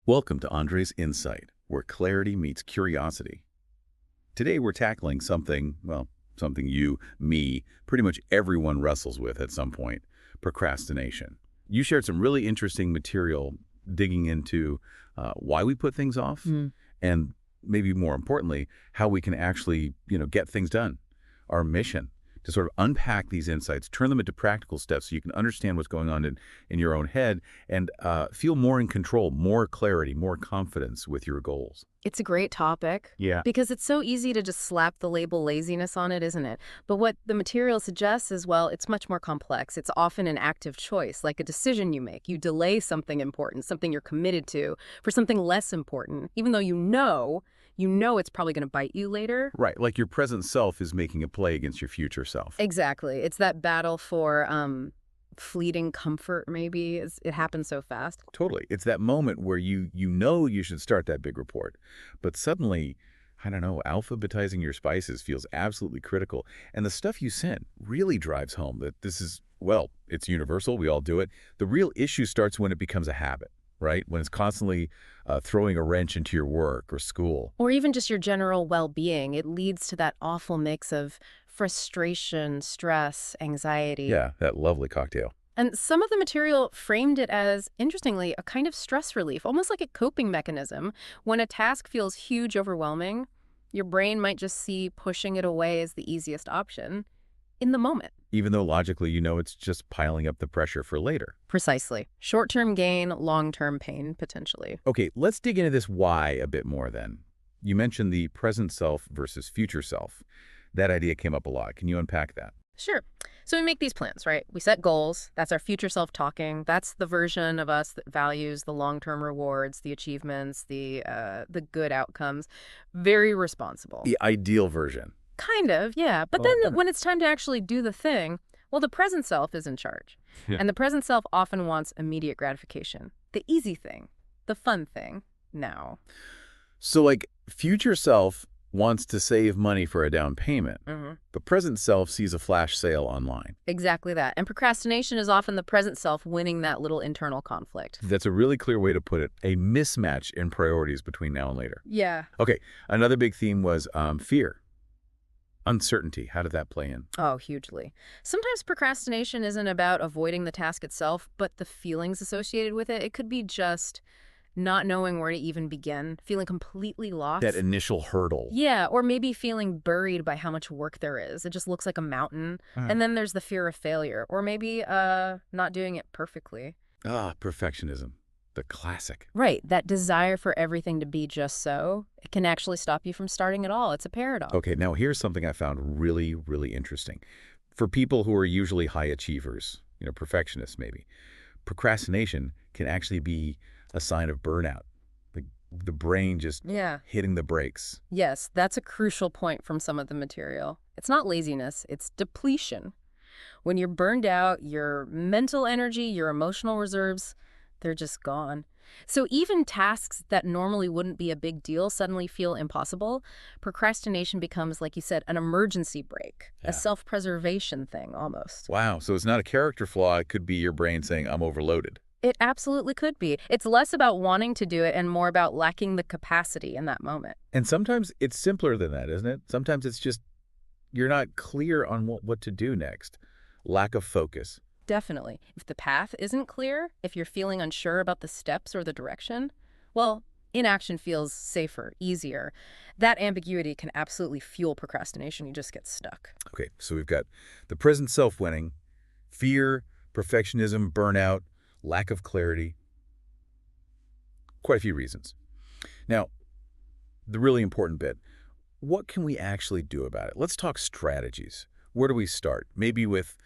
Welcome to Andre's Insight, where clarity meets curiosity. Today we're tackling something, well, something you, me, pretty much everyone wrestles with at some point, procrastination. You shared some really interesting material digging into why we put things off and maybe more importantly, how we can actually, get things done. Our mission to sort of unpack these insights, turn them into practical steps so you can understand what's going on in your own head and feel more in control, more clarity, more confidence with your goals. It's a great topic. Yeah. Because it's so easy to just slap the label laziness on it, isn't it? But what the material suggests is, well, it's much more complex. It's often an active choice, like a decision you make. You delay something important, something you're committed to, for something less important, even though you know it's probably going to bite you later. Right, like your present self is making a play against your future self. Exactly. It's that battle for fleeting comfort, maybe. It happens so fast. Totally. It's that moment where you know you should start that big report, but suddenly, I don't know, alphabetizing your spices feels absolutely critical. And the stuff you sent really drives home that this is, well, it's universal. We all do it. The real issue starts when it becomes a habit, right? When it's constantly throwing a wrench into your work or school. Or even just your general well-being. It leads to that awful mix of frustration, stress, anxiety. Yeah, that lovely cocktail. And some of the material framed it as, interestingly, a kind of stress relief, almost like a coping mechanism. When a task feels huge, overwhelming, your brain might just see pushing it away as the easiest option in the moment. Even though logically you know it's just piling up the pressure for later. Precisely. Short-term gain, long-term pain, potentially. Okay, let's dig into this why a bit more then. You mentioned the present self versus future self. That idea came up a lot. Can you unpack that? Sure. So we make these plans, right? We set goals. That's our future self talking. That's the version of us that values the long-term rewards, the achievements, the good outcomes. Very responsible. The ideal version. Kind of, yeah. But then when it's time to actually do the thing, well, the present self is in charge. Yeah. And the present self often wants immediate gratification. The easy thing, the fun thing, now. So like future self wants to save money for a down payment, but present self sees a flash sale online. Exactly that. And procrastination is often the present self winning that little internal conflict. That's a really clear way to put it. A mismatch in priorities between now and later. Yeah. Okay, another big theme was fear. Uncertainty. How did that play in? Oh, hugely. Sometimes procrastination isn't about avoiding the task itself, but the feelings associated with it. It could be just not knowing where to even begin, feeling completely lost. That initial hurdle. Yeah, or maybe feeling buried by how much work there is. It just looks like a mountain. And then there's the fear of failure, or maybe not doing it perfectly. Perfectionism. The classic. Right, that desire for everything to be just so, it can actually stop you from starting at all. It's a paradox. Okay, now here's something I found really, really interesting. For people who are usually high achievers, perfectionists maybe, procrastination can actually be a sign of burnout. The brain just hitting the brakes. Yes, that's a crucial point from some of the material. It's not laziness, it's depletion. When you're burned out, your mental energy, your emotional reserves, they're just gone. So even tasks that normally wouldn't be a big deal suddenly feel impossible. Procrastination becomes, like you said, an emergency brake, a self-preservation thing almost. Wow, so it's not a character flaw. It could be your brain saying, I'm overloaded. It absolutely could be. It's less about wanting to do it and more about lacking the capacity in that moment. And sometimes it's simpler than that, isn't it? Sometimes it's just you're not clear on what to do next. Lack of focus. Definitely. If the path isn't clear, if you're feeling unsure about the steps or the direction, well, inaction feels safer, easier. That ambiguity can absolutely fuel procrastination. You just get stuck. Okay, so we've got the present self winning, fear, perfectionism, burnout, lack of clarity. Quite a few reasons. Now, the really important bit, what can we actually do about it? Let's talk strategies. Where do we start? Maybe with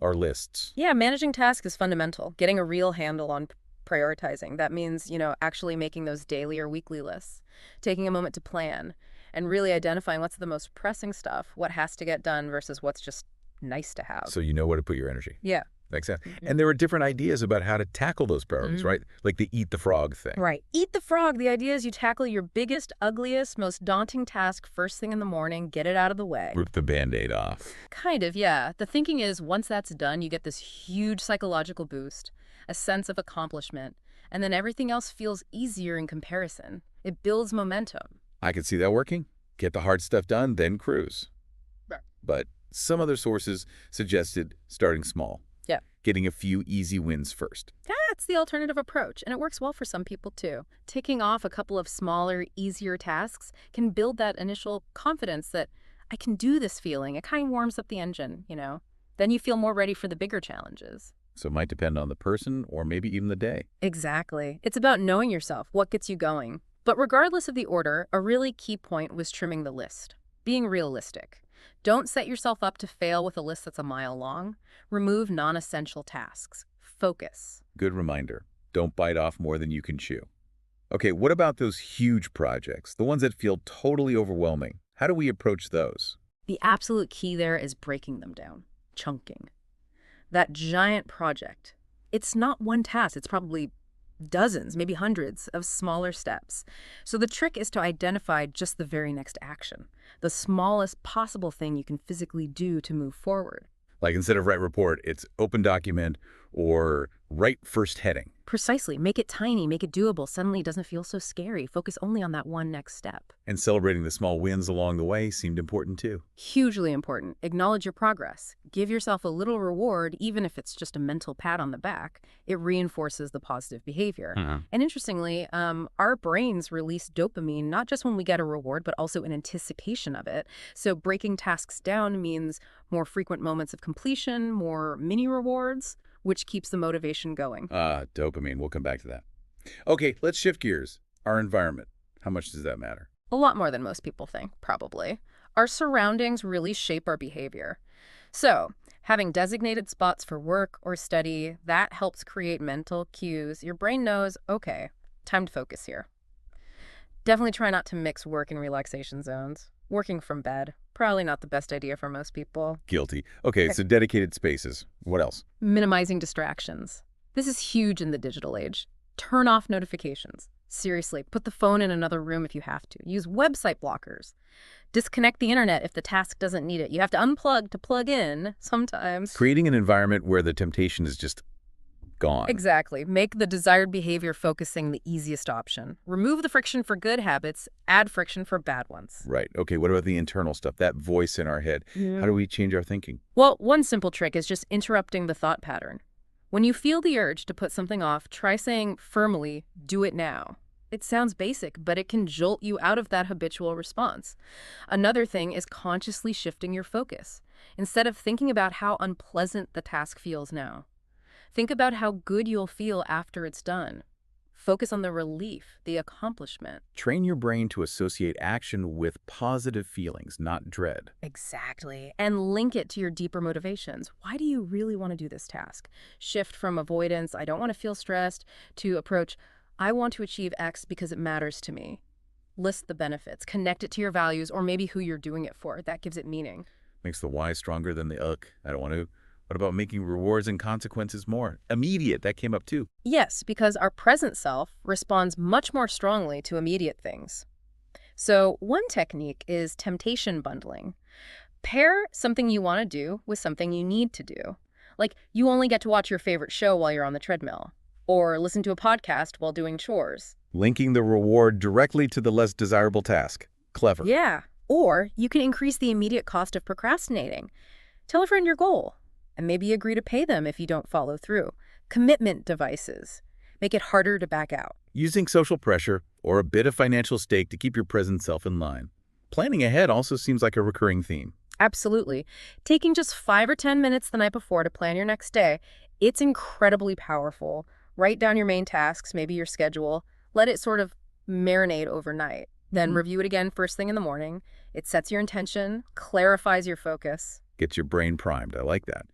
our lists. Yeah, managing tasks is fundamental. Getting a real handle on prioritizing. That means, actually making those daily or weekly lists, taking a moment to plan, and really identifying what's the most pressing stuff, what has to get done versus what's just nice to have. So you know where to put your energy. Yeah. Makes sense. And there are different ideas about how to tackle those priorities, right? Like the eat the frog thing. Right. Eat the frog. The idea is you tackle your biggest, ugliest, most daunting task first thing in the morning, get it out of the way. Rip the Band-Aid off. Kind of, yeah. The thinking is once that's done, you get this huge psychological boost, a sense of accomplishment, and then everything else feels easier in comparison. It builds momentum. I could see that working. Get the hard stuff done, then cruise. Right. But some other sources suggested starting small. Yeah. Getting a few easy wins first. That's the alternative approach, and it works well for some people too. Ticking off a couple of smaller, easier tasks can build that initial confidence that I can do this feeling. It kind of warms up the engine, you know? Then you feel more ready for the bigger challenges. So it might depend on the person or maybe even the day. Exactly. It's about knowing yourself, what gets you going. But regardless of the order, a really key point was trimming the list. Being realistic. Don't set yourself up to fail with a list that's a mile long. Remove non-essential tasks. Focus. Good reminder. Don't bite off more than you can chew. Okay, what about those huge projects, the ones that feel totally overwhelming? How do we approach those? The absolute key there is breaking them down. Chunking. That giant project, it's not one task. It's probably dozens, maybe hundreds of smaller steps. So the trick is to identify just the very next action, the smallest possible thing you can physically do to move forward. Like instead of write report, it's open document or write first heading. Precisely. Make it tiny, make it doable. Suddenly it doesn't feel so scary. Focus only on that one next step. And celebrating the small wins along the way seemed important too. Hugely important. Acknowledge your progress. Give yourself a little reward, even if it's just a mental pat on the back. It reinforces the positive behavior. And interestingly, our brains release dopamine not just when we get a reward, but also in anticipation of it. So breaking tasks down means more frequent moments of completion, more mini rewards, which keeps the motivation going. Dopamine. We'll come back to that. Okay, let's shift gears. Our environment. How much does that matter? A lot more than most people think, probably. Our surroundings really shape our behavior. So, having designated spots for work or study, that helps create mental cues. Your brain knows, okay, time to focus here. Definitely try not to mix work and relaxation zones. Working from bed, probably not the best idea for most people. Guilty. Okay, so dedicated spaces. What else? Minimizing distractions. This is huge in the digital age. Turn off notifications. Seriously, put the phone in another room if you have to. Use website blockers. Disconnect the internet if the task doesn't need it. You have to unplug to plug in sometimes. Creating an environment where the temptation is just gone. Exactly. Make the desired behavior focusing the easiest option. Remove the friction for good habits, add friction for bad ones. Right. Okay, what about the internal stuff, that voice in our head? How do we change our thinking? Well, one simple trick is just interrupting the thought pattern. When you feel the urge to put something off, try saying firmly, do it now. It sounds basic, but it can jolt you out of that habitual response. Another thing is consciously shifting your focus. Instead of thinking about how unpleasant the task feels now, think about how good you'll feel after it's done. Focus on the relief, the accomplishment. Train your brain to associate action with positive feelings, not dread. Exactly. And link it to your deeper motivations. Why do you really want to do this task? Shift from avoidance, I don't want to feel stressed, to approach, I want to achieve X because it matters to me. List the benefits, connect it to your values, or maybe who you're doing it for. That gives it meaning. Makes the why stronger than the I don't want to. What about making rewards and consequences more immediate? That came up too. Yes, because our present self responds much more strongly to immediate things. So one technique is temptation bundling. Pair something you want to do with something you need to do. Like you only get to watch your favorite show while you're on the treadmill, or listen to a podcast while doing chores. Linking the reward directly to the less desirable task. Clever. Yeah. Or you can increase the immediate cost of procrastinating. Tell a friend your goal, and maybe agree to pay them if you don't follow through. Commitment devices. Make it harder to back out. Using social pressure or a bit of financial stake to keep your present self in line. Planning ahead also seems like a recurring theme. Absolutely. Taking just 5 or 10 minutes the night before to plan your next day, it's incredibly powerful. Write down your main tasks, maybe your schedule. Let it sort of marinate overnight. Then review it again first thing in the morning. It sets your intention, clarifies your focus. Gets your brain primed. I like that.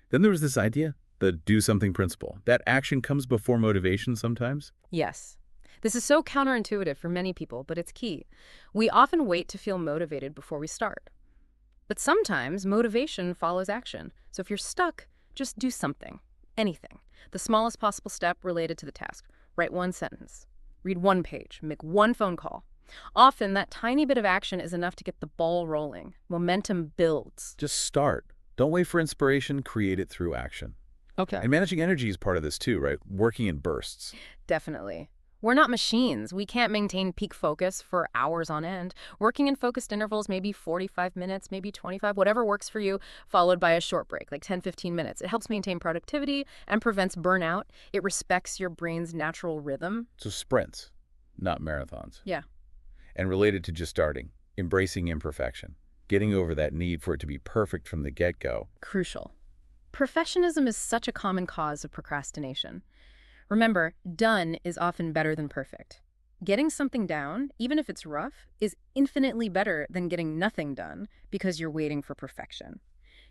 Then there was this idea, the do something principle. That action comes before motivation sometimes. Yes. This is so counterintuitive for many people, but it's key. We often wait to feel motivated before we start. But sometimes motivation follows action. So if you're stuck, just do something. Anything. The smallest possible step related to the task. Write one sentence. Read one page. Make one phone call. Often, that tiny bit of action is enough to get the ball rolling. Momentum builds. Just start. Don't wait for inspiration. Create it through action. Okay. And managing energy is part of this too, right? Working in bursts. Definitely. We're not machines. We can't maintain peak focus for hours on end. Working in focused intervals, maybe 45 minutes, maybe 25, whatever works for you, followed by a short break, like 10, 15 minutes. It helps maintain productivity and prevents burnout. It respects your brain's natural rhythm. So sprints, not marathons. Yeah. And related to just starting, embracing imperfection, getting over that need for it to be perfect from the get-go. Crucial. Perfectionism is such a common cause of procrastination. Remember, done is often better than perfect. Getting something down, even if it's rough, is infinitely better than getting nothing done because you're waiting for perfection.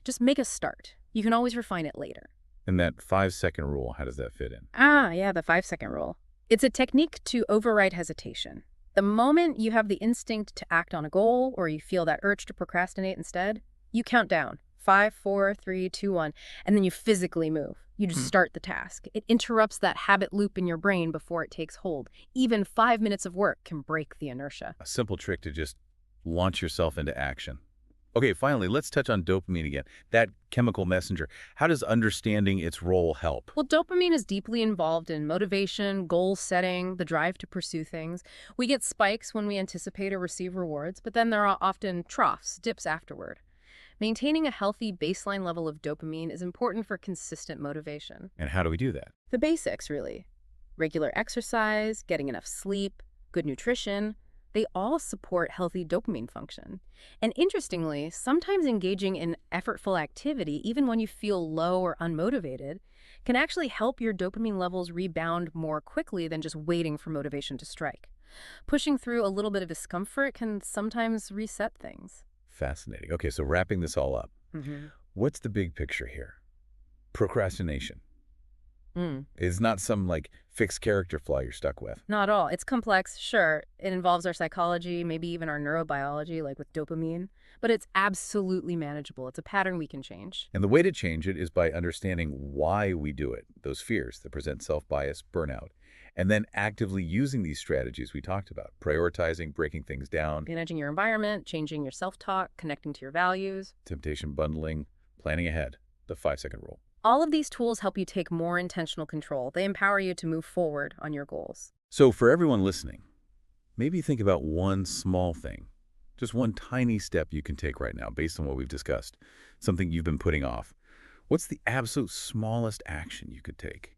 Just make a start. You can always refine it later. And that 5-second rule, how does that fit in? Yeah, the 5-second rule. It's a technique to override hesitation. The moment you have the instinct to act on a goal or you feel that urge to procrastinate instead, you count down. 5, 4, 3, 2, 1, and then you physically move. You just start the task. It interrupts that habit loop in your brain before it takes hold. Even 5 minutes of work can break the inertia. A simple trick to just launch yourself into action. Okay, finally, let's touch on dopamine again. That chemical messenger. How does understanding its role help? Well, dopamine is deeply involved in motivation, goal setting, the drive to pursue things. We get spikes when we anticipate or receive rewards, but then there are often troughs, dips afterward. Maintaining a healthy baseline level of dopamine is important for consistent motivation. And how do we do that? The basics, really. Regular exercise, getting enough sleep, good nutrition, they all support healthy dopamine function. And interestingly, sometimes engaging in effortful activity, even when you feel low or unmotivated, can actually help your dopamine levels rebound more quickly than just waiting for motivation to strike. Pushing through a little bit of discomfort can sometimes reset things. Fascinating. Okay, so wrapping this all up, what's the big picture here? Procrastination. It's not some like fixed character flaw you're stuck with. Not at all. It's complex, sure. It involves our psychology, maybe even our neurobiology, like with dopamine. But it's absolutely manageable. It's a pattern we can change. And the way to change it is by understanding why we do it, those fears that present self-bias, burnout, and then actively using these strategies we talked about, prioritizing, breaking things down, Managing your environment, changing your self-talk, connecting to your values. temptation bundling, planning ahead, the 5-second rule. All of these tools help you take more intentional control. They empower you to move forward on your goals. So for everyone listening, maybe think about one small thing, just one tiny step you can take right now based on what we've discussed, something you've been putting off. What's the absolute smallest action you could take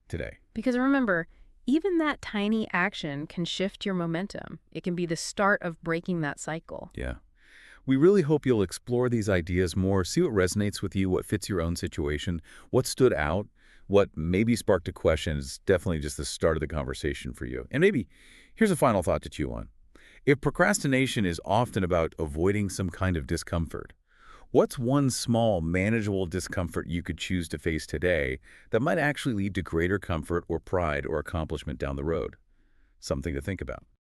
today? Because remember, even that tiny action can shift your momentum. It can be the start of breaking that cycle. Yeah. We really hope you'll explore these ideas more, see what resonates with you, what fits your own situation, what stood out, what maybe sparked a question. Is definitely just the start of the conversation for you. And maybe here's a final thought to chew on. If procrastination is often about avoiding some kind of discomfort, what's one small, manageable discomfort you could choose to face today that might actually lead to greater comfort or pride or accomplishment down the road? Something to think about.